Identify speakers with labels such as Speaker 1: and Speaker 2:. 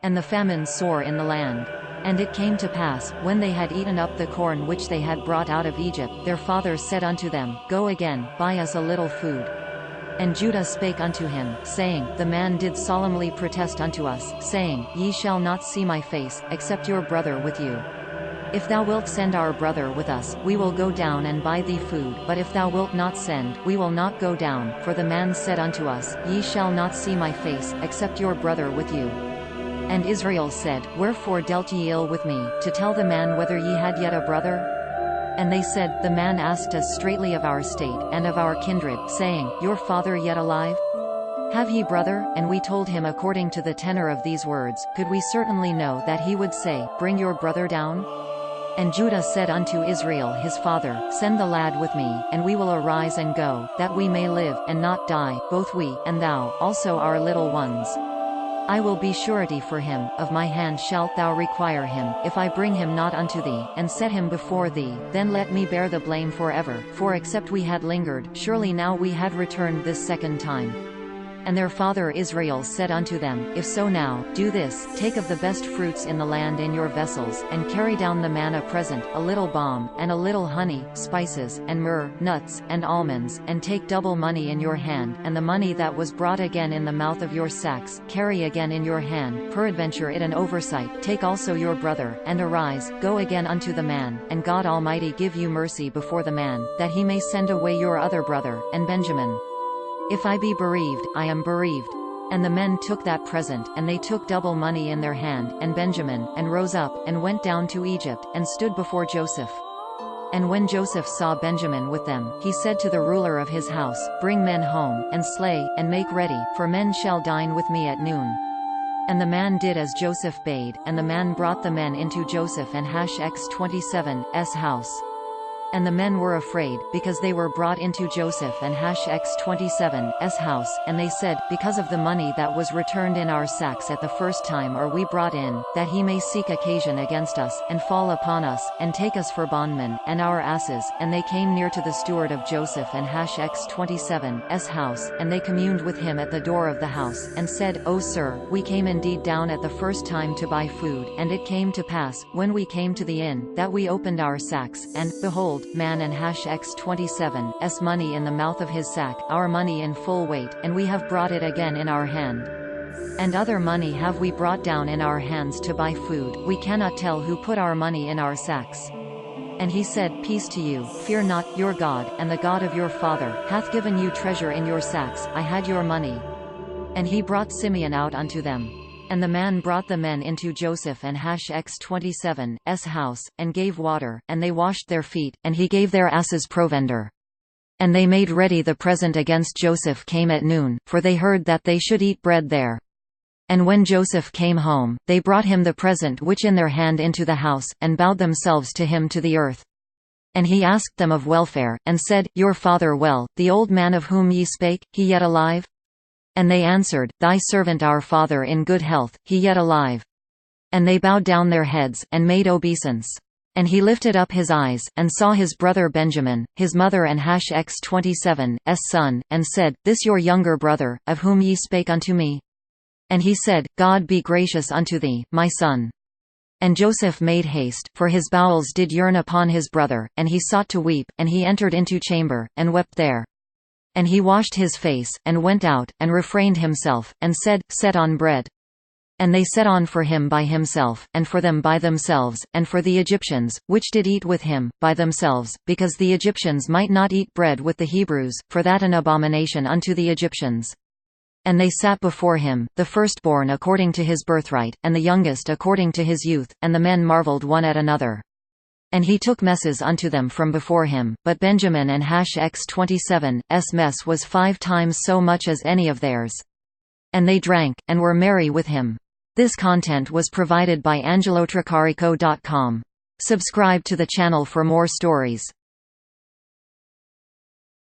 Speaker 1: and the famine sore in the land. And it came to pass, when they had eaten up the corn which they had brought out of Egypt, their father said unto them, Go again, buy us a little food. And Judah spake unto him, saying, The man did solemnly protest unto us, saying, Ye shall not see my face, except your brother with you. If thou wilt send our brother with us, we will go down and buy thee food, but if thou wilt not send, we will not go down. For the man said unto us, Ye shall not see my face, except your brother with you. And Israel said, Wherefore dealt ye ill with me, to tell the man whether ye had yet a brother? And they said, The man asked us straitly of our state, and of our kindred, saying, Your father yet alive? Have ye brother? And we told him according to the tenor of these words, could we certainly know that he would say, Bring your brother down? And Judah said unto Israel his father, Send the lad with me, and we will arise and go, that we may live, and not die, both we, and thou, also our little ones. I will be surety for him, of my hand shalt thou require him, if I bring him not unto thee, and set him before thee, then let me bear the blame forever, for except we had lingered, surely now we had returned this second time. And their father Israel said unto them, If so now, do this, take of the best fruits in the land in your vessels, and carry down the man a present, a little balm, and a little honey, spices, and myrrh, nuts, and almonds, and take double money in your hand, and the money that was brought again in the mouth of your sacks, carry again in your hand, peradventure it an oversight, take also your brother, and arise, go again unto the man, and God Almighty give you mercy before the man, that he may send away your other brother, and Benjamin. If I be bereaved, I am bereaved. And the men took that present, and they took double money in their hand, and Benjamin, and rose up, and went down to Egypt, and stood before Joseph. And when Joseph saw Benjamin with them, he said to the ruler of his house, Bring men home, and slay, and make ready, for men shall dine with me at noon. And the man did as Joseph bade, and the man brought the men into Joseph and X27's house. And the men were afraid, because they were brought into Joseph and X27's house, and they said, Because of the money that was returned in our sacks at the first time are we brought in, that he may seek occasion against us, and fall upon us, and take us for bondmen, and our asses. And they came near to the steward of Joseph and X27's house, and they communed with him at the door of the house, and said, O sir, we came indeed down at the first time to buy food, and it came to pass, when we came to the inn, that we opened our sacks, and, behold, man and X27's money in the mouth of his sack, our money in full weight, and we have brought it again in our hand. And other money have we brought down in our hands to buy food, we cannot tell who put our money in our sacks. And he said, Peace to you, fear not, your God, and the God of your father, hath given you treasure in your sacks, I had your money. And he brought Simeon out unto them. And the man brought the men into Joseph and X27's house, and gave water, and they washed their feet, and he gave their asses provender. And they made ready the present against Joseph came at noon, for they heard that they should eat bread there. And when Joseph came home, they brought him the present which in their hand into the house, and bowed themselves to him to the earth. And he asked them of welfare, and said, Your father well, the old man of whom ye spake, he yet alive? And they answered, Thy servant our father in good health, he yet alive. And they bowed down their heads, and made obeisance. And he lifted up his eyes, and saw his brother Benjamin, his mother and X27's son, and said, This your younger brother, of whom ye spake unto me? And he said, God be gracious unto thee, my son. And Joseph made haste, for his bowels did yearn upon his brother, and he sought to weep, and he entered into chamber, and wept there. And he washed his face, and went out, and refrained himself, and said, Set on bread. And they set on for him by himself, and for them by themselves, and for the Egyptians, which did eat with him, by themselves, because the Egyptians might not eat bread with the Hebrews, for that an abomination unto the Egyptians. And they sat before him, the firstborn according to his birthright, and the youngest according to his youth, and the men marveled one at another. And he took messes unto them from before him, but Benjamin and X27's mess was 5 times so much as any of theirs. And they drank, and were merry with him. This content was provided by angelotricarico.com. Subscribe to the channel for more stories.